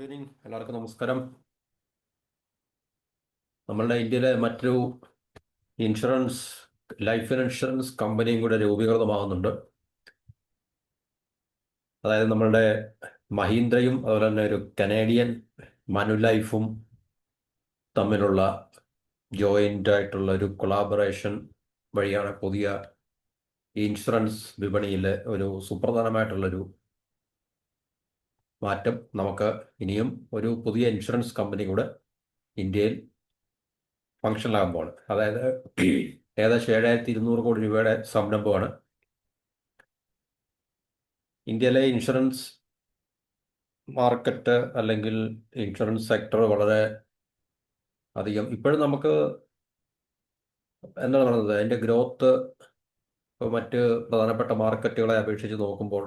Good evening, എല്ലാവർക്കും നമസ്കാരം. നമ്മളുടെ ഇന്ത്യയിലെ മറ്റൊരു ഇൻഷുറൻസ് ലൈഫ് ഇൻഷുറൻസ് കമ്പനിയും കൂടെ രൂപീകൃതമാകുന്നുണ്ട്. അതായത് നമ്മളുടെ മഹീന്ദ്രയും അതുപോലെ തന്നെ ഒരു കനേഡിയൻ മനുലൈഫും തമ്മിലുള്ള ജോയിൻ്റ് ആയിട്ടുള്ള ഒരു കൊളാബറേഷൻ വഴിയാണ് പുതിയ ഇൻഷുറൻസ് വിപണിയിലെ ഒരു സുപ്രധാനമായിട്ടുള്ളൊരു മാറ്റം. നമുക്ക് ഇനിയും ഒരു പുതിയ ഇൻഷുറൻസ് കമ്പനി കൂടെ ഇന്ത്യയിൽ ഫങ്ഷനിലാകുമ്പോൾ, അതായത് ഏകദേശം 7,200 കോടി രൂപയുടെ സംരംഭമാണ്. ഇന്ത്യയിലെ ഇൻഷുറൻസ് മാർക്കറ്റ് അല്ലെങ്കിൽ ഇൻഷുറൻസ് സെക്ടർ വളരെ അധികം ഇപ്പോഴും നമുക്ക് എന്താണ് പറയുന്നത്, അതിൻ്റെ ഗ്രോത്ത് മറ്റ് പ്രധാനപ്പെട്ട മാർക്കറ്റുകളെ അപേക്ഷിച്ച് നോക്കുമ്പോൾ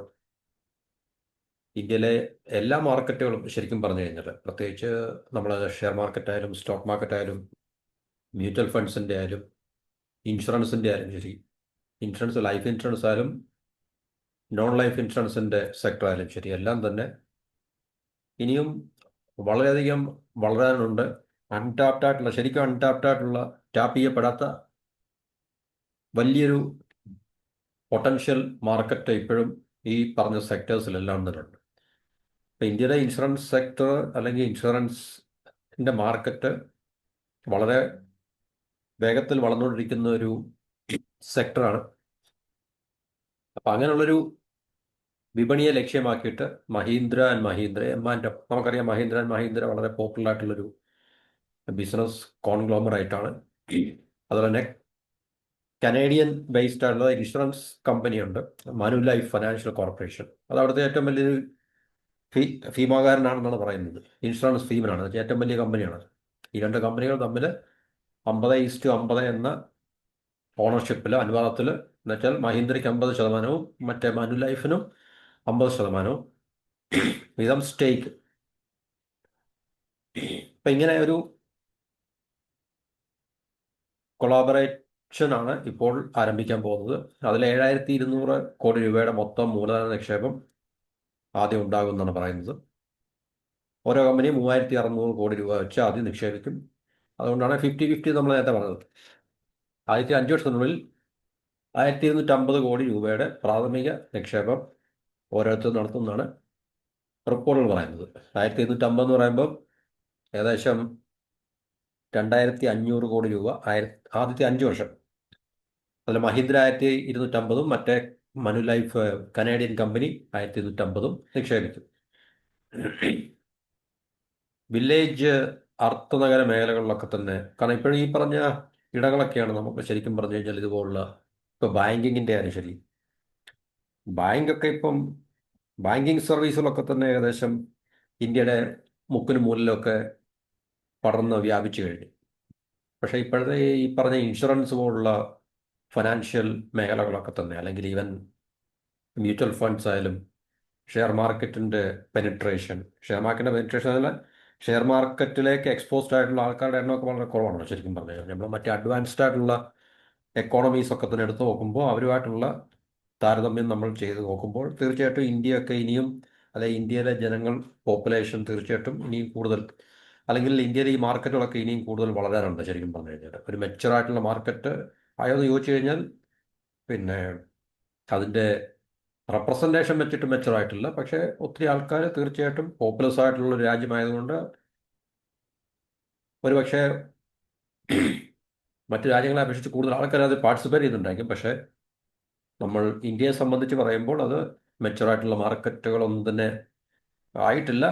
ഇന്ത്യയിലെ എല്ലാ മാർക്കറ്റുകളും ശരിക്കും പറഞ്ഞു കഴിഞ്ഞാൽ, പ്രത്യേകിച്ച് നമ്മൾ ഷെയർ മാർക്കറ്റായാലും സ്റ്റോക്ക് മാർക്കറ്റായാലും മ്യൂച്വൽ ഫണ്ട്സിൻ്റെ ആയാലും ഇൻഷുറൻസിൻ്റെ ആയാലും ശരി, ലൈഫ് ഇൻഷുറൻസ് ആയാലും നോൺ ലൈഫ് ഇൻഷുറൻസിൻ്റെ സെക്ടർ ആയാലും ശരി, എല്ലാം തന്നെ ഇനിയും വളരെയധികം വളരാനുണ്ട്. ശരിക്കും അൺടാപ്ഡ് ആയിട്ടുള്ള, ടാപ്പ് ചെയ്യപ്പെടാത്ത വലിയൊരു പൊട്ടൻഷ്യൽ മാർക്കറ്റ് ഇപ്പോഴും ഈ പറഞ്ഞ സെക്ടേഴ്സിലെല്ലാം തന്നെ ഉണ്ട്. ഇപ്പം ഇന്ത്യയുടെ ഇൻഷുറൻസ് സെക്ടർ അല്ലെങ്കിൽ ഇൻഷുറൻസിൻ്റെ മാർക്കറ്റ് വളരെ വേഗത്തിൽ വളർന്നുകൊണ്ടിരിക്കുന്ന ഒരു സെക്ടറാണ്. അപ്പം അങ്ങനെയുള്ളൊരു വിപണിയെ ലക്ഷ്യമാക്കിയിട്ട് മഹീന്ദ്ര ആൻഡ് മഹീന്ദ്ര നമുക്കറിയാം, മഹീന്ദ്ര ആൻഡ് മഹീന്ദ്ര വളരെ പോപ്പുലർ ആയിട്ടുള്ളൊരു ബിസിനസ് കോൺഗ്ലോമറേറ്റ് ആണ്. അതുപോലെ തന്നെ കനേഡിയൻ ബേസ്ഡ് ആയിട്ടുള്ള ഇൻഷുറൻസ് കമ്പനിയുണ്ട്, മനുലൈഫ് ഫൈനാൻഷ്യൽ കോർപ്പറേഷൻ. അത് അവിടുത്തെ ഏറ്റവും വലിയൊരു ഫീമാകാരനാണെന്നാണ് പറയുന്നത്. ഇൻഷുറൻസ് ഫീമിനാണ്, ഏറ്റവും വലിയ കമ്പനിയാണ്. ഈ രണ്ട് കമ്പനികൾ തമ്മിൽ 50:50 എന്ന ഓണർഷിപ്പിൽ, അനുവാദത്തിൽ, എന്നുവെച്ചാൽ മഹീന്ദ്രയ്ക്ക് 50%, മറ്റേ മനുലൈഫിനും 50% വീതം സ്റ്റേക്ക്. ഇപ്പം ഇങ്ങനെ ഒരു കൊളാബറേഷൻ ആണ് ഇപ്പോൾ ആരംഭിക്കാൻ പോകുന്നത്. അതിൽ 7,200 കോടി രൂപയുടെ മൊത്തം മൂലധന നിക്ഷേപം ആദ്യം ഉണ്ടാകുമെന്നാണ് പറയുന്നത്. ഓരോ കമ്പനിയും 3,600 കോടി രൂപ വെച്ച് ആദ്യം നിക്ഷേപിക്കും. അതുകൊണ്ടാണ് 50-50 നമ്മൾ നേരത്തെ പറഞ്ഞത്. ആദ്യത്തെ 5 വർഷത്തിനുള്ളിൽ 1,250 കോടി രൂപയുടെ പ്രാഥമിക നിക്ഷേപം ഓരോരുത്തരും നടത്തുന്നതാണ് റിപ്പോർട്ടുകൾ പറയുന്നത്. 1,250 എന്ന് പറയുമ്പോൾ ഏകദേശം 2,500 കോടി രൂപ ആദ്യത്തെ 5 വർഷം. അതിൽ മഹീന്ദ്ര 1,250, മറ്റേ മനുലൈഫ് കനേഡിയൻ കമ്പനി 1,250 നിക്ഷേപിക്കും. വില്ലേജ് അർദ്ധനഗര മേഖലകളിലൊക്കെ തന്നെ, കാരണം ഇപ്പോഴും ഈ പറഞ്ഞ ഇടങ്ങളൊക്കെയാണ് നമുക്ക് ശരിക്കും പറഞ്ഞു കഴിഞ്ഞാൽ ഇതുപോലുള്ള, ഇപ്പോൾ ബാങ്കിങ്ങിൻ്റെ ആയാലും ശരി, ബാങ്കൊക്കെ ഇപ്പം ബാങ്കിങ് സർവീസുകളൊക്കെ തന്നെ ഏകദേശം ഇന്ത്യയുടെ മുക്കിനും മൂലിലൊക്കെ പടർന്ന് വ്യാപിച്ചു കഴിഞ്ഞു. പക്ഷേ ഇപ്പോഴത്തെ ഈ പറഞ്ഞ ഇൻഷുറൻസ് പോലുള്ള ഫിനാൻഷ്യൽ മേഖലകളൊക്കെ തന്നെ, അല്ലെങ്കിൽ ഈവൻ മ്യൂച്വൽ ഫണ്ട്സ് ആയാലും ഷെയർ മാർക്കറ്റിൻ്റെ പെനിട്രേഷൻ അല്ല, ഷെയർ മാർക്കറ്റിലേക്ക് എക്സ്പോസ്ഡ് ആയിട്ടുള്ള ആൾക്കാരുടെ എണ്ണമൊക്കെ വളരെ കുറവാണ് ശരിക്കും പറഞ്ഞു കഴിഞ്ഞാൽ. നമ്മൾ മറ്റേ അഡ്വാൻസ്ഡ് ആയിട്ടുള്ള എക്കോണമീസ് ഒക്കെ തന്നെ എടുത്ത് നോക്കുമ്പോൾ അവരുമായിട്ടുള്ള താരതമ്യം നമ്മൾ ചെയ്ത് നോക്കുമ്പോൾ തീർച്ചയായിട്ടും ഇന്ത്യയൊക്കെ ഇനിയും, അല്ലെങ്കിൽ ഇന്ത്യയിലെ പോപ്പുലേഷൻ തീർച്ചയായിട്ടും ഇനിയും കൂടുതൽ, അല്ലെങ്കിൽ ഇന്ത്യയിലെ ഈ മാർക്കറ്റുകളൊക്കെ ഇനിയും കൂടുതൽ വളരാനുണ്ട് ശരിക്കും പറഞ്ഞു കഴിഞ്ഞാൽ. ഒരു മെച്ചുവറായിട്ടുള്ള മാർക്കറ്റ് ആയോന്ന് ചോദിച്ചു കഴിഞ്ഞാൽ, പിന്നെ അതിൻ്റെ റെപ്രസെൻറ്റേഷൻ വെച്ചിട്ട് മെച്ചുവറായിട്ടില്ല. പക്ഷേ ഒത്തിരി ആൾക്കാർ, തീർച്ചയായിട്ടും പോപ്പുലസ് ആയിട്ടുള്ള ഒരു രാജ്യമായതുകൊണ്ട് ഒരുപക്ഷെ മറ്റു രാജ്യങ്ങളെ അപേക്ഷിച്ച് കൂടുതൽ ആൾക്കാർ അത് പാർട്ടിസിപ്പേറ്റ് ചെയ്യുന്നുണ്ടായിരിക്കും. പക്ഷേ നമ്മൾ ഇന്ത്യയെ സംബന്ധിച്ച് പറയുമ്പോൾ അത് മെച്ചുവറായിട്ടുള്ള മാർക്കറ്റുകളൊന്നും തന്നെ ആയിട്ടില്ല.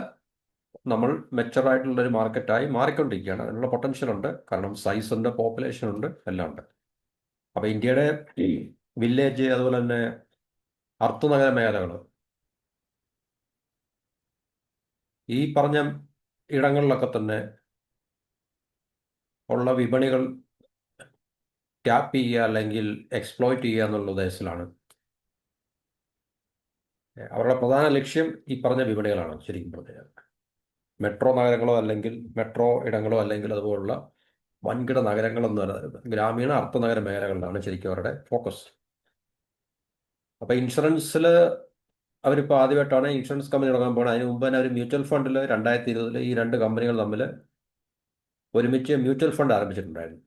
നമ്മൾ മെച്ചുവറായിട്ടുള്ളൊരു മാർക്കറ്റായി മാറിക്കൊണ്ടിരിക്കുകയാണ്. അതിനുള്ള പൊട്ടൻഷ്യൽ ഉണ്ട്, കാരണം സൈസ് ഉണ്ട്, പോപ്പുലേഷൻ ഉണ്ട്, എല്ലാം ഉണ്ട്. അപ്പോൾ ഇന്ത്യയുടെ വില്ലേജ്, അതുപോലെ തന്നെ അർദ്ധനഗര മേഖലകൾ, ഈ പറഞ്ഞ ഇടങ്ങളിലൊക്കെ തന്നെ ഉള്ള വിപണികൾ ടാപ്പ് ചെയ്യുക അല്ലെങ്കിൽ എക്സ്പ്ലോയിറ്റ് ചെയ്യുക എന്നുള്ള ഉദ്ദേശത്തിലാണ്. അവരുടെ പ്രധാന ലക്ഷ്യം ഈ പറഞ്ഞ വിപണികളാണ് ശരിക്കും പറഞ്ഞാൽ. മെട്രോ നഗരങ്ങളോ അല്ലെങ്കിൽ മെട്രോ ഇടങ്ങളോ അല്ലെങ്കിൽ അതുപോലുള്ള വൻകിട നഗരങ്ങളൊന്നും അല്ല, ഗ്രാമീണ അർദ്ധനഗര മേഖലകളിലാണ് ശരിക്കും അവരുടെ ഫോക്കസ്. അപ്പോൾ ഇൻഷുറൻസിൽ അവരിപ്പോൾ ആദ്യമായിട്ടാണ് ഇൻഷുറൻസ് കമ്പനി തുടങ്ങാൻ പോകുന്നത്. അതിന് മുമ്പ് തന്നെ അവർ മ്യൂച്വൽ ഫണ്ടിൽ 2020 ഈ രണ്ട് കമ്പനികൾ തമ്മിൽ ഒരുമിച്ച് മ്യൂച്വൽ ഫണ്ട് ആരംഭിച്ചിട്ടുണ്ടായിരുന്നു.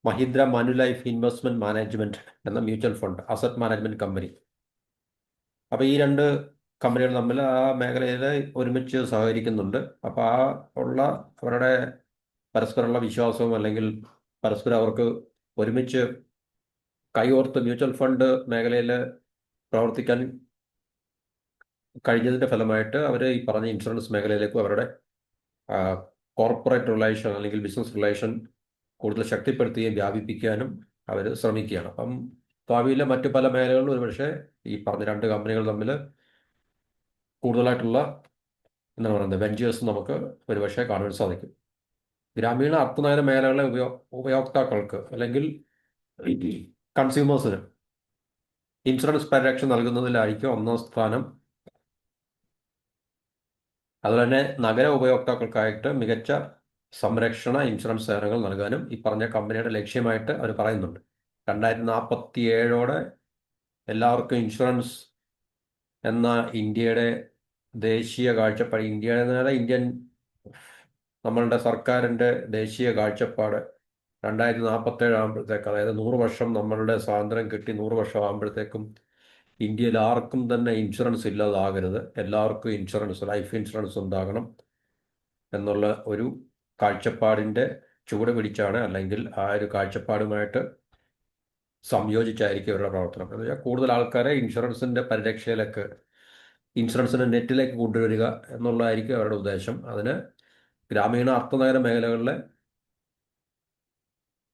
മഹീന്ദ്ര മനുലൈഫ് ഇൻവെസ്റ്റ്മെന്റ് മാനേജ്മെന്റ് എന്ന mutual fund asset management company. അപ്പോൾ ഈ രണ്ട് കമ്പനികൾ തമ്മിൽ ആ മേഖലയിൽ ഒരുമിച്ച് സഹകരിക്കുന്നുണ്ട്. അപ്പോൾ ആ ഉള്ള അവരുടെ പരസ്പരമുള്ള വിശ്വാസവും അല്ലെങ്കിൽ പരസ്പരം അവർക്ക് ഒരുമിച്ച് കൈകോർത്ത് മ്യൂച്വൽ ഫണ്ട് മേഖലയിൽ പ്രവർത്തിക്കാൻ കഴിഞ്ഞതിൻ്റെ ഫലമായിട്ട് അവർ ഈ പറഞ്ഞ ഇൻഷുറൻസ് മേഖലയിലേക്കും അവരുടെ കോർപ്പറേറ്റ് റിലേഷൻ അല്ലെങ്കിൽ ബിസിനസ് റിലേഷൻ കൂടുതൽ ശക്തിപ്പെടുത്തുകയും വ്യാപിപ്പിക്കാനും അവർ ശ്രമിക്കുകയാണ്. അപ്പം ഭാവിയിലെ മറ്റു പല മേഖലകളിലും ഒരുപക്ഷെ ഈ പറഞ്ഞ രണ്ട് കമ്പനികൾ തമ്മിൽ കൂടുതലായിട്ടുള്ള എന്താണ് പറയുന്നത് വെഞ്ചേഴ്സ് നമുക്ക് ഒരുപക്ഷെ കാണുവാൻ സാധിക്കും. ഗ്രാമീണ അർത്ഥനഗര മേഖലകളിലെ ഉപയോക്താക്കൾക്ക് അല്ലെങ്കിൽ കൺസ്യൂമേഴ്സിന് ഇൻഷുറൻസ് പരിരക്ഷ നൽകുന്നതിലായിരിക്കും ഒന്നാം സ്ഥാനം. അതുപോലെ തന്നെ നഗര ഉപയോക്താക്കൾക്കായിട്ട് മികച്ച സംരക്ഷണ ഇൻഷുറൻസ് സേവനങ്ങൾ നൽകാനും ഈ പറഞ്ഞ കമ്പനിയുടെ ലക്ഷ്യമായിട്ട് അവർ പറയുന്നുണ്ട്. 2047 എല്ലാവർക്കും ഇൻഷുറൻസ് എന്ന ഇന്ത്യയുടെ ദേശീയ കാഴ്ചപ്പാട്, ഇന്ത്യൻ നമ്മളുടെ സർക്കാരിൻ്റെ ദേശീയ കാഴ്ചപ്പാട് 2047 ആകുമ്പോഴത്തേക്ക്, അതായത് 100 വർഷം നമ്മളുടെ സ്വാതന്ത്ര്യം കിട്ടി 100 വർഷം ആകുമ്പോഴത്തേക്കും ഇന്ത്യയിൽ ആർക്കും തന്നെ ഇൻഷുറൻസ് ഇല്ലാതാകരുത്, എല്ലാവർക്കും ഇൻഷുറൻസ്, ലൈഫ് ഇൻഷുറൻസ് ഉണ്ടാകണം എന്നുള്ള ഒരു കാഴ്ചപ്പാടിൻ്റെ ചുവട് പിടിച്ചാണ്, അല്ലെങ്കിൽ ആ ഒരു കാഴ്ചപ്പാടുമായിട്ട് സംയോജിച്ചായിരിക്കും അവരുടെ പ്രവർത്തനം. എന്ന് വെച്ചാൽ കൂടുതൽ ആൾക്കാരെ ഇൻഷുറൻസിൻ്റെ പരിരക്ഷയിലേക്ക്, ഇൻഷുറൻസിൻ്റെ നെറ്റിലേക്ക് കൊണ്ടുവരിക എന്നുള്ളതായിരിക്കും അവരുടെ ഉദ്ദേശം. അതിന് ഗ്രാമീണ അർത്ഥനഗര മേഖലകളിലെ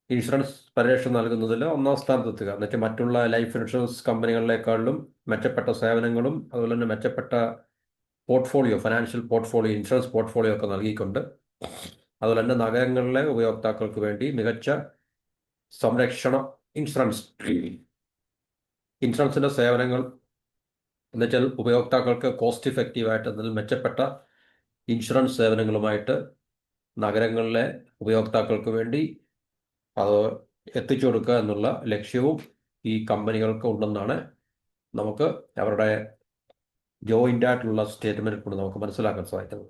ഇൻഷുറൻസ് പരിരക്ഷ നൽകുന്നതിൽ ഒന്നാം സ്ഥാനത്തെത്തുക, എന്നുവെച്ചാൽ മറ്റുള്ള ലൈഫ് ഇൻഷുറൻസ് കമ്പനികളിലേക്കാളും മെച്ചപ്പെട്ട സേവനങ്ങളും അതുപോലെ തന്നെ മെച്ചപ്പെട്ട portfolio, financial portfolio, insurance portfolio ഒക്കെ നൽകിക്കൊണ്ട് അതുപോലെ തന്നെ നഗരങ്ങളിലെ ഉപയോക്താക്കൾക്ക് വേണ്ടി മികച്ച സംരക്ഷണ ഇൻഷുറൻസിൻ്റെ സേവനങ്ങൾ എന്നുവെച്ചാൽ ഉപയോക്താക്കൾക്ക് കോസ്റ്റ് ഇഫക്റ്റീവായിട്ട് അതിൽ മെച്ചപ്പെട്ട ഇൻഷുറൻസ് സേവനങ്ങളുമായിട്ട് നഗരങ്ങളിലെ ഉപയോക്താക്കൾക്ക് വേണ്ടി അത് എത്തിച്ചു കൊടുക്കുക എന്നുള്ള ലക്ഷ്യവും ഈ കമ്പനികൾക്ക് ഉണ്ടെന്നാണ് നമുക്ക് അവരുടെ ജോയിൻ്റ് ആയിട്ടുള്ള സ്റ്റേറ്റ്മെൻറ്റിൽ കൂടി നമുക്ക് മനസ്സിലാക്കാൻ സാധിക്കുന്നത്.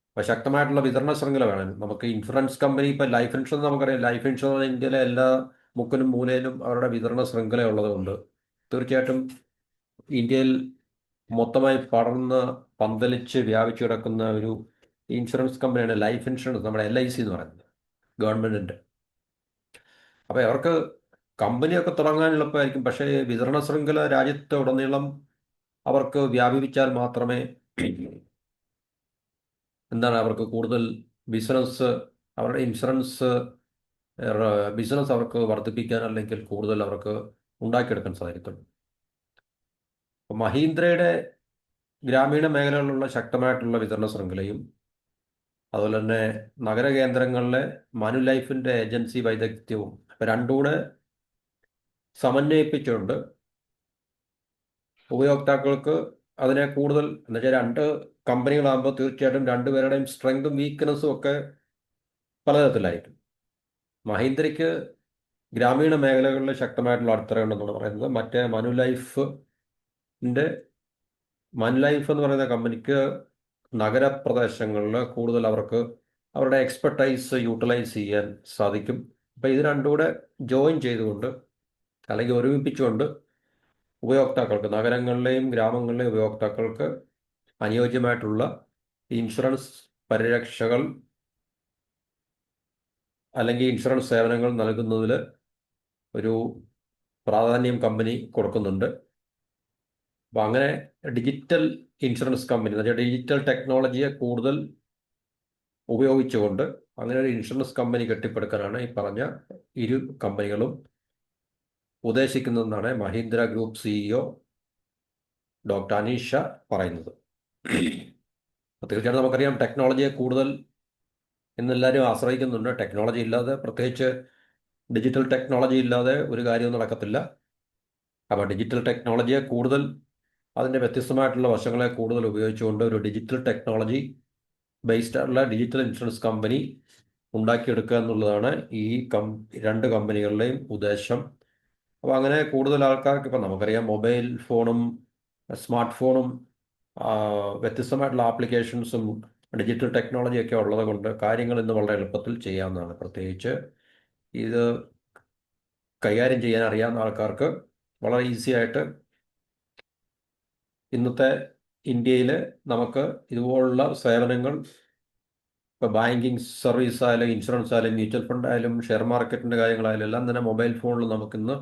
അപ്പോൾ ശക്തമായിട്ടുള്ള വിതരണ ശൃംഖല വേണം നമുക്ക്. ഇൻഷുറൻസ് കമ്പനി ഇപ്പോൾ ലൈഫ് ഇൻഷുറൻസ് നമുക്കറിയാം, ലൈഫ് ഇൻഷുറൻസ് ഇന്ത്യയിലെ എല്ലാ മുക്കിലും മൂലയിലും അവരുടെ വിതരണ ശൃംഖല ഉള്ളതുകൊണ്ട് തീർച്ചയായിട്ടും ഇന്ത്യയിൽ മൊത്തമായി പടർന്ന് പന്തലിച്ച് വ്യാപിച്ചു കിടക്കുന്ന ഒരു ഇൻഷുറൻസ് കമ്പനിയാണ് ലൈഫ് ഇൻഷുറൻസ്, നമ്മുടെ LIC എന്ന് പറയുന്നത്, ഗവൺമെൻറ്റിൻ്റെ. അപ്പോൾ അവർക്ക് കമ്പനിയൊക്കെ തുടങ്ങാൻ എളുപ്പമായിരിക്കും, പക്ഷേ വിതരണ ശൃംഖല രാജ്യത്ത് ഉടനീളം അവർക്ക് വ്യാപിപ്പിച്ചാൽ മാത്രമേ അവർക്ക് കൂടുതൽ ബിസിനസ്, അവരുടെ ഇൻഷുറൻസ് ബിസിനസ് അവർക്ക് വർദ്ധിപ്പിക്കാൻ അല്ലെങ്കിൽ കൂടുതൽ അവർക്ക് ഉണ്ടാക്കിയെടുക്കാൻ സാധിക്കത്തുള്ളൂ. അപ്പോൾ മഹീന്ദ്രയുടെ ഗ്രാമീണ മേഖലകളിലുള്ള ശക്തമായിട്ടുള്ള വിതരണ ശൃംഖലയും അതുപോലെ തന്നെ നഗരകേന്ദ്രങ്ങളിലെ മനുലൈഫിൻ്റെ ഏജൻസി വൈദഗ്ധ്യവും അപ്പോൾ രണ്ടും കൂടെ സമന്വയിപ്പിച്ചുകൊണ്ട് ഉപയോക്താക്കൾക്ക് അതിനെ കൂടുതൽ, എന്നുവെച്ചാൽ രണ്ട് കമ്പനികളാകുമ്പോൾ തീർച്ചയായിട്ടും രണ്ടുപേരുടെയും സ്ട്രെങ്തും വീക്ക്നെസ്സും ഒക്കെ പലതരത്തിലായിരിക്കും. മഹീന്ദ്രയ്ക്ക് ഗ്രാമീണ മേഖലകളിൽ ശക്തമായിട്ടുള്ള അടിത്തറയുണ്ടെന്നാണ് പറയുന്നത്. മറ്റേ മനുലൈഫ് എന്ന് പറയുന്ന കമ്പനിക്ക് നഗരപ്രദേശങ്ങളിൽ കൂടുതൽ അവർക്ക് അവരുടെ എക്സ്പെർട്ടൈസ് യൂട്ടിലൈസ് ചെയ്യാൻ സാധിക്കും. അപ്പോൾ ഇത് രണ്ടും കൂടെ ജോയിൻ ചെയ്തുകൊണ്ട് അല്ലെങ്കിൽ ഒരുമിപ്പിച്ചുകൊണ്ട് ഉപയോക്താക്കൾക്ക്, നഗരങ്ങളിലെയും ഗ്രാമങ്ങളിലെയും ഉപയോക്താക്കൾക്ക് അനുയോജ്യമായിട്ടുള്ള ഇൻഷുറൻസ് പരിരക്ഷകൾ അല്ലെങ്കിൽ ഇൻഷുറൻസ് സേവനങ്ങൾ നൽകുന്നതിൽ ഒരു പ്രാധാന്യം കമ്പനി കൊടുക്കുന്നുണ്ട്. അപ്പോൾ അങ്ങനെ ഡിജിറ്റൽ ഇൻഷുറൻസ് കമ്പനി എന്ന് വെച്ചാൽ ഡിജിറ്റൽ ടെക്നോളജിയെ കൂടുതൽ ഉപയോഗിച്ചുകൊണ്ട് അങ്ങനെ ഒരു ഇൻഷുറൻസ് കമ്പനി കെട്ടിപ്പടുക്കാനാണ് ഈ പറഞ്ഞ ഇരു കമ്പനികളും ഉദ്ദേശിക്കുന്നതെന്നാണ് Mahindra group CEO doctor Aneesh Shah പറയുന്നത്. തീർച്ചയായിട്ടും നമുക്കറിയാം ടെക്നോളജിയെ കൂടുതൽ ഇന്നെല്ലാവരും ആശ്രയിക്കുന്നുണ്ട്. ടെക്നോളജി ഇല്ലാതെ, പ്രത്യേകിച്ച് ഡിജിറ്റൽ ടെക്നോളജി ഇല്ലാതെ ഒരു കാര്യവും നടക്കത്തില്ല. അപ്പോൾ ഡിജിറ്റൽ ടെക്നോളജിയെ കൂടുതൽ, അതിൻ്റെ വ്യത്യസ്തമായിട്ടുള്ള വശങ്ങളെ കൂടുതൽ ഉപയോഗിച്ചുകൊണ്ട് ഒരു ഡിജിറ്റൽ ടെക്നോളജി ബേസ്ഡ് ആയിട്ടുള്ള ഡിജിറ്റൽ ഇൻഷുറൻസ് കമ്പനി ഉണ്ടാക്കിയെടുക്കുക എന്നുള്ളതാണ് ഈ രണ്ട് കമ്പനികളുടെയും ഉദ്ദേശം അപ്പോൾ അങ്ങനെ കൂടുതൽ ആൾക്കാർക്ക് ഇപ്പം നമുക്കറിയാം മൊബൈൽ ഫോണും സ്മാർട്ട് ഫോണും വ്യത്യസ്തമായിട്ടുള്ള ആപ്ലിക്കേഷൻസും ഡിജിറ്റൽ ടെക്നോളജിയൊക്കെ ഉള്ളത് കൊണ്ട് കാര്യങ്ങൾ ഇന്ന് വളരെ എളുപ്പത്തിൽ ചെയ്യാവുന്നതാണ്. പ്രത്യേകിച്ച് ഇത് കൈകാര്യം ചെയ്യാൻ അറിയാവുന്ന ആൾക്കാർക്ക് വളരെ ഈസി ആയിട്ട് ഇന്നത്തെ ഇന്ത്യയിൽ നമുക്ക് ഇതുപോലുള്ള സേവനങ്ങൾ, ഇപ്പോൾ ബാങ്കിങ് സർവീസ് ആയാലും ഇൻഷുറൻസ് ആയാലും മ്യൂച്വൽ ഫണ്ട് ആയാലും ഷെയർ മാർക്കറ്റിൻ്റെ കാര്യങ്ങളായാലും എല്ലാം തന്നെ മൊബൈൽ ഫോണിൽ നമുക്കിന്ന്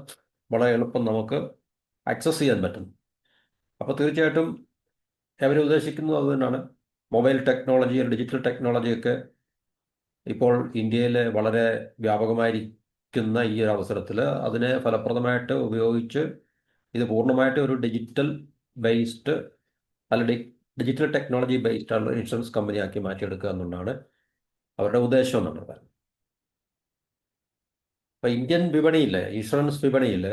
വളരെ എളുപ്പം നമുക്ക് ആക്സസ് ചെയ്യാൻ പറ്റും. അപ്പോൾ തീർച്ചയായിട്ടും അവർ ഉദ്ദേശിക്കുന്നത് അത് തന്നെയാണ്. മൊബൈൽ ടെക്നോളജി, ഡിജിറ്റൽ ടെക്നോളജിയൊക്കെ ഇപ്പോൾ ഇന്ത്യയിൽ വളരെ വ്യാപകമായിരിക്കുന്ന ഈ ഒരു അവസരത്തിൽ അതിനെ ഫലപ്രദമായിട്ട് ഉപയോഗിച്ച് ഇത് പൂർണ്ണമായിട്ട് ഒരു ഡിജിറ്റൽ ബേസ്ഡ് അല്ലെങ്കിൽ ഡിജിറ്റൽ ടെക്നോളജി ബേസ്ഡ് ആയിട്ടുള്ള ഇൻഷുറൻസ് കമ്പനിയാക്കി മാറ്റിയെടുക്കുക എന്നുള്ളതാണ് അവരുടെ ഉദ്ദേശം എന്നുള്ളത്. അപ്പോൾ ഇന്ത്യൻ വിപണിയിൽ, ഇൻഷുറൻസ് വിപണിയിൽ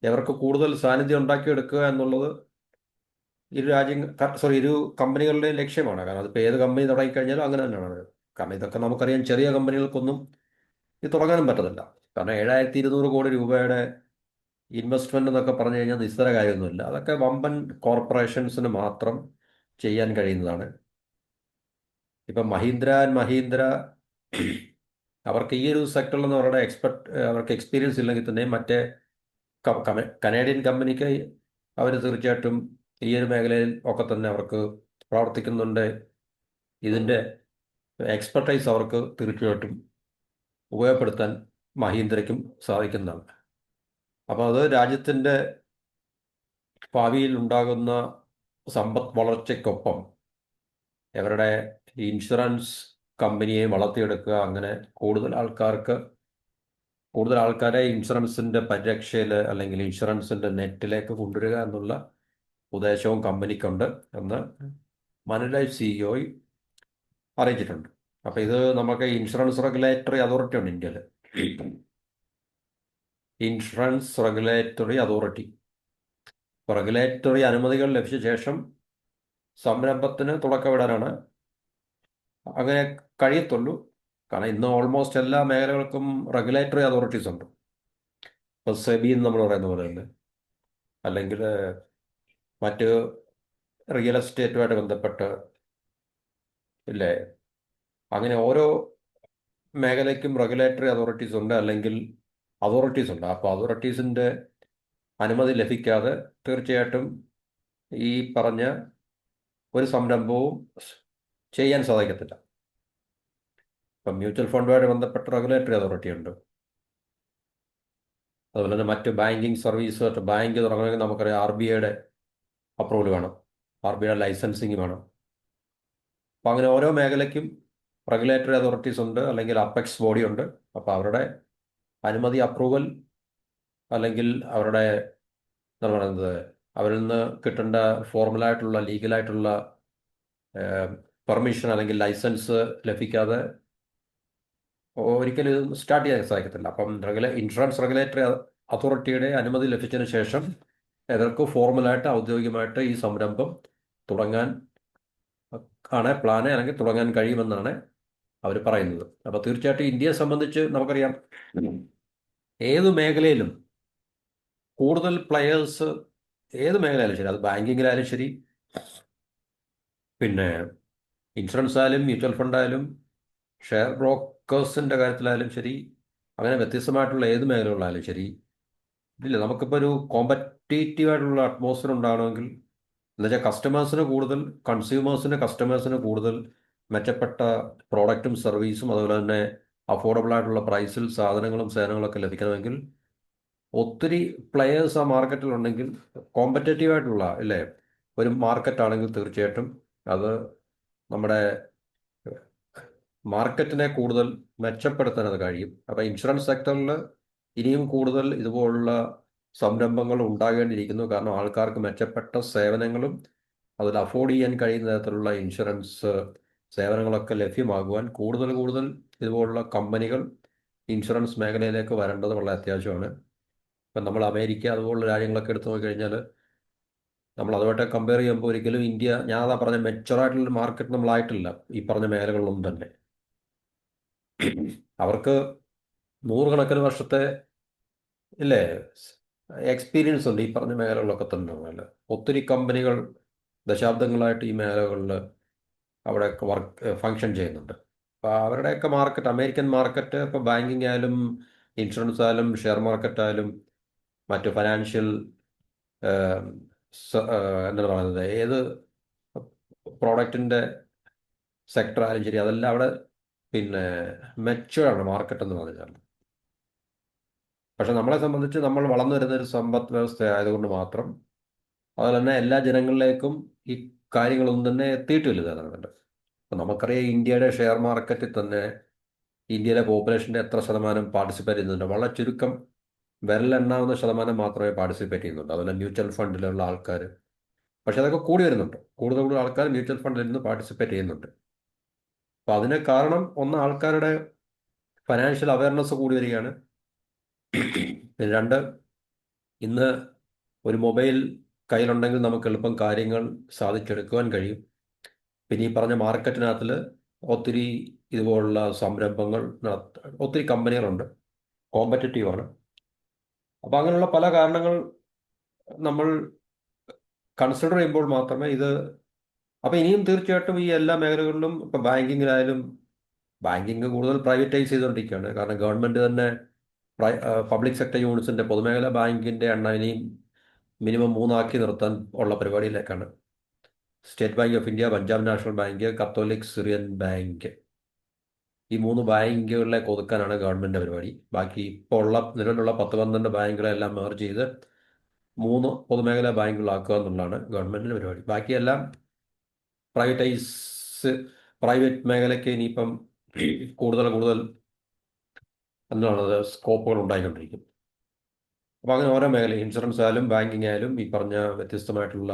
ഇവർക്ക് കൂടുതൽ സാന്നിധ്യം ഉണ്ടാക്കിയെടുക്കുക എന്നുള്ളത് ഇരു കമ്പനികളുടെയും ലക്ഷ്യമാണ്. കാരണം അതിപ്പോൾ ഏത് കമ്പനി തുടങ്ങിക്കഴിഞ്ഞാലും അങ്ങനെ തന്നെയാണ്. കാരണം ഇതൊക്കെ നമുക്കറിയാം, ചെറിയ കമ്പനികൾക്കൊന്നും ഇത് തുടങ്ങാനും പറ്റത്തില്ല. കാരണം 7200 കോടി രൂപയുടെ ഇൻവെസ്റ്റ്മെന്റ് എന്നൊക്കെ പറഞ്ഞു കഴിഞ്ഞാൽ നിസ്സാര കാര്യമൊന്നുമില്ല. അതൊക്കെ വമ്പൻ കോർപ്പറേഷൻസിന് മാത്രം ചെയ്യാൻ കഴിയുന്നതാണ്. ഇപ്പം മഹീന്ദ്ര ആൻഡ് മഹീന്ദ്ര അവർക്ക് ഈ ഒരു സെക്ടറിലൊന്നും അവർക്ക് എക്സ്പീരിയൻസ് ഇല്ലെങ്കിൽ തന്നെ മറ്റേ കനേഡിയൻ കമ്പനിക്ക് അവർ തീർച്ചയായിട്ടും ഈ ഒരു മേഖലയിൽ ഒക്കെ തന്നെ അവർക്ക് പ്രവർത്തിക്കുന്നുണ്ട്. ഇതിൻ്റെ എക്സ്പെർട്ടൈസ് അവർക്ക് തീർച്ചയായിട്ടും ഉപയോഗപ്പെടുത്താൻ മഹീന്ദ്രയ്ക്കും സാധിക്കുന്നതാണ്. അപ്പോൾ അത് രാജ്യത്തിൻ്റെ ഭാവിയിൽ ഉണ്ടാകുന്ന സമ്പദ് വളർച്ചയ്ക്കൊപ്പം അവരുടെ ഇൻഷുറൻസ് കമ്പനിയെ വളർത്തിയെടുക്കുക, അങ്ങനെ കൂടുതൽ ആൾക്കാരെ ഇൻഷുറൻസിൻ്റെ പരിരക്ഷയിൽ അല്ലെങ്കിൽ ഇൻഷുറൻസിൻ്റെ നെറ്റിലേക്ക് കൊണ്ടുവരിക എന്നുള്ള ഉദ്ദേശവും കമ്പനിക്കുണ്ട് എന്ന് മനുലൈഫ് CEO അറിയിച്ചിട്ടുണ്ട്. അപ്പോൾ ഇത് നമുക്ക് ഇൻഷുറൻസ് റെഗുലേറ്ററി അതോറിറ്റി ഉണ്ട് ഇന്ത്യയിൽ. Insurance regulatory authority. റെഗുലേറ്ററി അനുമതികൾ ലഭിച്ച ശേഷം സംരംഭത്തിന് തുടക്കമിടാനാണ് അങ്ങനെ കഴിയത്തുള്ളൂ. കാരണം ഇന്ന് ഓൾമോസ്റ്റ് എല്ലാ മേഖലകൾക്കും റെഗുലേറ്ററി അതോറിറ്റീസ് ഉണ്ട്. ഇപ്പോൾ സെബി എന്ന് നമ്മൾ പറയുന്ന പോലെ തന്നെ, അല്ലെങ്കിൽ മറ്റ് റിയൽ എസ്റ്റേറ്റുമായിട്ട് ബന്ധപ്പെട്ട് ഇല്ലേ, അങ്ങനെ ഓരോ മേഖലയ്ക്കും റെഗുലേറ്ററി അതോറിറ്റീസ് ഉണ്ട്, അല്ലെങ്കിൽ അതോറിറ്റീസ് ഉണ്ട്. അപ്പോൾ അതോറിറ്റീസിൻ്റെ അനുമതി ലഭിക്കാതെ തീർച്ചയായിട്ടും ഈ പറഞ്ഞ ഒരു സംരംഭവും ചെയ്യാൻ സാധിക്കത്തില്ല. ഇപ്പം മ്യൂച്വൽ ഫണ്ടുമായിട്ട് ബന്ധപ്പെട്ട റെഗുലേറ്ററി അതോറിറ്റി ഉണ്ട്. അതുപോലെ തന്നെ മറ്റ് ബാങ്കിങ് സർവീസ്, ബാങ്ക് തുടങ്ങണമെങ്കിൽ നമുക്കറിയാം RBIയുടെ അപ്രൂവൽ വേണം, RBIയുടെ ലൈസൻസിങ് വേണം. അപ്പം അങ്ങനെ ഓരോ മേഖലയ്ക്കും റെഗുലേറ്ററി അതോറിറ്റീസ് ഉണ്ട്, അല്ലെങ്കിൽ അപ്പെക്സ് ബോഡി ഉണ്ട്. അപ്പോൾ അവരുടെ അനുമതി, അപ്രൂവൽ, അല്ലെങ്കിൽ അവരുടെ എന്താ പറയുന്നത്, അവരിൽ നിന്ന് കിട്ടേണ്ട ഫോർമലായിട്ടുള്ള ലീഗലായിട്ടുള്ള പെർമിഷൻ അല്ലെങ്കിൽ ലൈസൻസ് ലഭിക്കാതെ ഒരിക്കലും ഇത് സ്റ്റാർട്ട് ചെയ്യാൻ സാധിക്കത്തില്ല. അപ്പം ഇൻഷുറൻസ് റെഗുലേറ്ററി അതോറിറ്റിയുടെ അനുമതി ലഭിച്ചതിന് ശേഷം ഇവർക്ക് ഫോർമലായിട്ട് ഔദ്യോഗികമായിട്ട് ഈ സംരംഭം തുടങ്ങാൻ പ്ലാന് അല്ലെങ്കിൽ തുടങ്ങാൻ കഴിയുമെന്നാണ് അവർ പറയുന്നത്. അപ്പോൾ തീർച്ചയായിട്ടും ഇന്ത്യയെ സംബന്ധിച്ച് നമുക്കറിയാം, ഏത് മേഖലയിലും കൂടുതൽ പ്ലെയേഴ്സ്, ഏത് മേഖലയായാലും ശരി, അത് ബാങ്കിങ്ങിലായാലും ശരി, പിന്നെ ഇൻഷുറൻസ് ആയാലും മ്യൂച്വൽ ഫണ്ട് ആയാലും ഷെയർ ബ്രോക്കേഴ്സിൻ്റെ കാര്യത്തിലായാലും ശരി, അങ്ങനെ വ്യത്യസ്തമായിട്ടുള്ള ഏത് മേഖലകളിലായാലും ശരി, ഇല്ല നമുക്കിപ്പോൾ ഒരു കോമ്പറ്റേറ്റീവ് ആയിട്ടുള്ള അറ്റ്മോസ്ഫിയർ ഉണ്ടാകണമെങ്കിൽ, എന്നുവെച്ചാൽ കസ്റ്റമേഴ്സിന് കൂടുതൽ മെച്ചപ്പെട്ട പ്രോഡക്റ്റും സർവീസും അതുപോലെ തന്നെ അഫോർഡബിൾ ആയിട്ടുള്ള പ്രൈസിൽ സാധനങ്ങളും സേവനങ്ങളൊക്കെ ലഭിക്കണമെങ്കിൽ ഒത്തിരി പ്ലെയേഴ്സ് ആ മാർക്കറ്റിലുണ്ടെങ്കിൽ, കോമ്പറ്റേറ്റീവ് ആയിട്ടുള്ള അല്ലേ ഒരു മാർക്കറ്റാണെങ്കിൽ തീർച്ചയായിട്ടും അത് നമ്മുടെ മാർക്കറ്റിനെ കൂടുതൽ മെച്ചപ്പെടുത്താൻ അത് കഴിയും. അപ്പോൾ ഇൻഷുറൻസ് സെക്ടറിൽ ഇനിയും കൂടുതൽ ഇതുപോലുള്ള സംരംഭങ്ങൾ ഉണ്ടാകേണ്ടിയിരിക്കുന്നു. കാരണം ആൾക്കാർക്ക് മെച്ചപ്പെട്ട സേവനങ്ങളും അതിൽ അഫോർഡ് ചെയ്യാൻ കഴിയുന്ന തരത്തിലുള്ള ഇൻഷുറൻസ് സേവനങ്ങളൊക്കെ ലഭ്യമാകുവാൻ കൂടുതൽ ഇതുപോലുള്ള കമ്പനികൾ ഇൻഷുറൻസ് മേഖലയിലേക്ക് വരേണ്ടത് വളരെ അത്യാവശ്യമാണ്. ഇപ്പം നമ്മൾ അമേരിക്ക അതുപോലുള്ള രാജ്യങ്ങളൊക്കെ എടുത്തു നോക്കിക്കഴിഞ്ഞാൽ നമ്മൾ അതുമായിട്ട് കമ്പയർ ചെയ്യുമ്പോൾ ഒരിക്കലും ഇന്ത്യ, ഞാൻ അതാ പറഞ്ഞ മെച്ചുവറായിട്ടുള്ള മാർക്കറ്റ് നമ്മളായിട്ടില്ല ഈ പറഞ്ഞ മേഖലകളിലൊന്നും തന്നെ. അവർക്ക് നൂറുകണക്കിന് വർഷത്തെ ഇല്ലേ, എക്സ്പീരിയൻസ് ഉണ്ട് ഈ പറഞ്ഞ മേഖലകളിലൊക്കെ തന്നെ. നല്ല ഒത്തിരി കമ്പനികൾ ദശാബ്ദങ്ങളായിട്ട് ഈ മേഖലകളിൽ അവിടെ വർക്ക് ഫങ്ഷൻ ചെയ്യുന്നുണ്ട്. അപ്പോൾ അവരുടെയൊക്കെ മാർക്കറ്റ്, അമേരിക്കൻ മാർക്കറ്റ്, ഇപ്പോൾ ബാങ്കിങ് ആയാലും ഇൻഷുറൻസ് ആയാലും ഷെയർ മാർക്കറ്റ് ആയാലും മറ്റ് ഫൈനാൻഷ്യൽ എന്താണ് പറയുന്നത്, ഏത് പ്രോഡക്റ്റിൻ്റെ സെക്ടർ ആയാലും ശരി, അതെല്ലാം അവിടെ പിന്നെ മെച്ചുവേർഡ് ആണ് മാർക്കറ്റ് എന്ന് പറഞ്ഞാൽ. പക്ഷെ നമ്മളെ സംബന്ധിച്ച് നമ്മൾ വളർന്നു വരുന്ന ഒരു സമ്പദ് വ്യവസ്ഥ ആയതുകൊണ്ട് മാത്രം അതുപോലെ തന്നെ എല്ലാ ജനങ്ങളിലേക്കും ഈ കാര്യങ്ങളൊന്നും തന്നെ എത്തിയിട്ടില്ല സാധാരണ. അപ്പം നമുക്കറിയാം ഇന്ത്യയുടെ ഷെയർ മാർക്കറ്റിൽ തന്നെ ഇന്ത്യയിലെ പോപ്പുലേഷൻ്റെ എത്ര ശതമാനം പാർട്ടിസിപ്പേറ്റ് ചെയ്യുന്നുണ്ട്? വളരെ ചുരുക്കം, വിരലെണ്ണാവുന്ന ശതമാനം മാത്രമേ പാർട്ടിസിപ്പേറ്റ് ചെയ്യുന്നുണ്ട്. അതുപോലെ മ്യൂച്വൽ ഫണ്ടിലുള്ള ആൾക്കാർ. പക്ഷെ അതൊക്കെ കൂടി വരുന്നുണ്ട്. കൂടുതൽ കൂടുതൽ ആൾക്കാർ മ്യൂച്വൽ ഫണ്ടിൽ നിന്ന് പാർട്ടിസിപ്പേറ്റ് ചെയ്യുന്നുണ്ട്. അപ്പോൾ അതിന് കാരണം ഒന്ന്, ആൾക്കാരുടെ ഫൈനാൻഷ്യൽ അവയർനെസ് കൂടി വരികയാണ്. പിന്നെ രണ്ട്, ഇന്ന് ഒരു മൊബൈൽ കയ്യിലുണ്ടെങ്കിൽ നമുക്ക് എളുപ്പം കാര്യങ്ങൾ സാധിച്ചെടുക്കുവാൻ കഴിയും. പിന്നെ ഈ പറഞ്ഞ മാർക്കറ്റിനകത്തിൽ ഒത്തിരി ഇതുപോലുള്ള സംരംഭങ്ങൾ ഒത്തിരി കമ്പനികളുണ്ട്, കോമ്പറ്റീറ്റീവാണ്. അപ്പോൾ അങ്ങനെയുള്ള പല കാരണങ്ങൾ നമ്മൾ കൺസിഡർ ചെയ്യുമ്പോൾ മാത്രമേ ഇത്. അപ്പോൾ ഇനിയും തീർച്ചയായിട്ടും ഈ എല്ലാ മേഖലകളിലും, ഇപ്പോൾ ബാങ്കിങ്ങിലായാലും, ബാങ്കിങ് കൂടുതൽ പ്രൈവറ്റൈസ് ചെയ്തുകൊണ്ടിരിക്കുകയാണ്. കാരണം ഗവൺമെൻറ് തന്നെ പബ്ലിക് സെക്ടർ യൂണിറ്റ്സിൻ്റെ, പൊതുമേഖലാ ബാങ്കിൻ്റെ എണ്ണം ഇനിയും മിനിമം മൂന്നാക്കി നിർത്താൻ ഉള്ള പരിപാടിയിലേക്കാണ്. State Bank of India, Punjab National Bank, Catholic Syrian Bank, ഈ മൂന്ന് ബാങ്കുകളിലേക്ക് ഒതുക്കാനാണ് ഗവൺമെൻറ് പരിപാടി. ബാക്കി ഇപ്പോൾ ഉള്ള നിലവിലുള്ള 10-12 ബാങ്കുകളെല്ലാം മെർജ് ചെയ്ത് മൂന്ന് പൊതുമേഖലാ ബാങ്കുകളാക്കുക എന്നുള്ളതാണ് ഗവൺമെൻറ്റിൻ്റെ പരിപാടി. ബാക്കിയെല്ലാം പ്രൈവറ്റൈസ് പ്രൈവറ്റ് മേഖലയ്ക്ക് ഇനിയിപ്പം കൂടുതൽ കൂടുതൽ എന്താണത് സ്കോപ്പുകൾ ഉണ്ടായിക്കൊണ്ടിരിക്കും. അപ്പോൾ അങ്ങനെ ഓരോ മേഖല, ഇൻഷുറൻസ് ആയാലും ബാങ്കിങ് ആയാലും ഈ പറഞ്ഞ വ്യത്യസ്തമായിട്ടുള്ള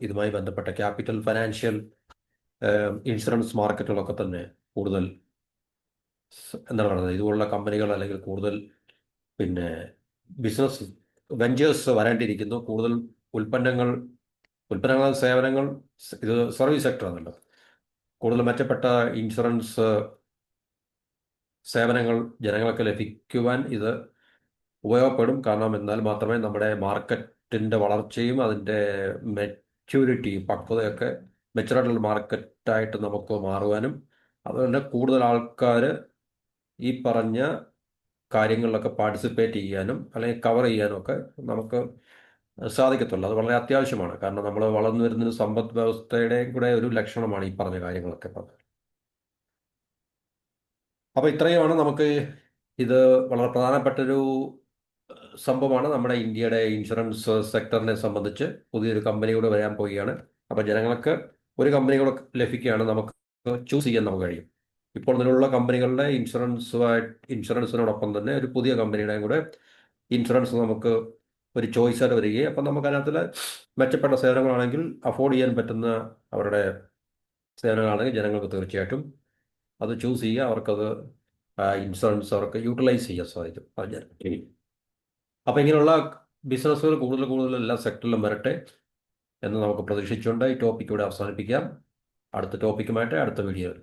ഇതുമായി ബന്ധപ്പെട്ട ക്യാപിറ്റൽ ഫൈനാൻഷ്യൽ ഇൻഷുറൻസ് മാർക്കറ്റുകളൊക്കെ തന്നെ കൂടുതൽ എന്താണ് പറയുന്നത്, ഇതുപോലുള്ള കമ്പനികൾ അല്ലെങ്കിൽ കൂടുതൽ പിന്നെ ബിസിനസ് വെഞ്ചേഴ്സ് വരേണ്ടിയിരിക്കുന്നു. കൂടുതൽ ഉൽപ്പന്നങ്ങൾ ഉൽപ്പന്നങ്ങൾ സേവനങ്ങൾ, ഇത് സർവീസ് സെക്ടർ ആണല്ലോ. കൂടുതൽ മെച്ചപ്പെട്ട ഇൻഷുറൻസ് സേവനങ്ങൾ ജനങ്ങൾക്ക് ലഭിക്കുവാൻ ഇത് ഉപയോഗപ്പെടും. കാരണം എന്നാൽ മാത്രമേ നമ്മുടെ മാർക്കറ്റിൻ്റെ വളർച്ചയും അതിൻ്റെ മെച്യൂരിറ്റിയും പക്വതയൊക്കെ മെച്ചുറായിട്ടുള്ള മാർക്കറ്റായിട്ട് നമുക്ക് മാറുവാനും അതുപോലെ കൂടുതൽ ആൾക്കാർ ഈ പറഞ്ഞ കാര്യങ്ങളിലൊക്കെ പാർട്ടിസിപ്പേറ്റ് ചെയ്യാനും അല്ലെങ്കിൽ കവർ ചെയ്യാനും ഒക്കെ നമുക്ക് സാധിക്കത്തുള്ളൂ. അത് വളരെ അത്യാവശ്യമാണ്. കാരണം നമ്മൾ വളർന്നു വരുന്നൊരു സമ്പദ് വ്യവസ്ഥയുടെയും കൂടെ ഒരു ലക്ഷണമാണ് ഈ പറഞ്ഞ കാര്യങ്ങളൊക്കെ പറഞ്ഞത്. അപ്പോൾ ഇത്രയുമാണ് നമുക്ക് ഇത് വളരെ പ്രധാനപ്പെട്ടൊരു സംഭവമാണ്. നമ്മുടെ ഇന്ത്യയുടെ ഇൻഷുറൻസ് സെക്ടറിനെ സംബന്ധിച്ച് പുതിയൊരു കമ്പനി കൂടെ വരാൻ പോവുകയാണ്. അപ്പോൾ ജനങ്ങൾക്ക് ഒരു കമ്പനി കൂടെ ലഭിക്കുകയാണ്, നമുക്ക് ചൂസ് ചെയ്യാൻ നമുക്ക് കഴിയും. ഇപ്പോൾ നിലവിലുള്ള കമ്പനികളുടെ ഇൻഷുറൻസിനോടൊപ്പം തന്നെ ഒരു പുതിയ കമ്പനിയുടെയും കൂടെ ഇൻഷുറൻസ് നമുക്ക് ഒരു ചോയ്സായിട്ട് വരികയും അപ്പം നമുക്ക് അതിനകത്തിൽ മെച്ചപ്പെട്ട സേവനങ്ങളാണെങ്കിൽ അഫോർഡ് ചെയ്യാൻ പറ്റുന്ന അവരുടെ സേവനങ്ങളാണെങ്കിൽ ജനങ്ങൾക്ക് തീർച്ചയായിട്ടും അത് ചൂസ് ചെയ്യുക, അവർക്കത് ഇൻഷുറൻസ് അവർക്ക് യൂട്ടിലൈസ് ചെയ്യാൻ സാധിക്കും. അത് ഞാൻ അപ്പോൾ ഇങ്ങനെയുള്ള ബിസിനസ്സുകൾ കൂടുതൽ കൂടുതൽ എല്ലാ സെക്ടറിലും വരട്ടെ എന്ന് നമുക്ക് പ്രതീക്ഷിച്ചുകൊണ്ട് ഈ ടോപ്പിക്ക് ഇവിടെ അവസാനിപ്പിക്കാം. അടുത്ത ടോപ്പിക്കുമായിട്ട് അടുത്ത വീഡിയോയിൽ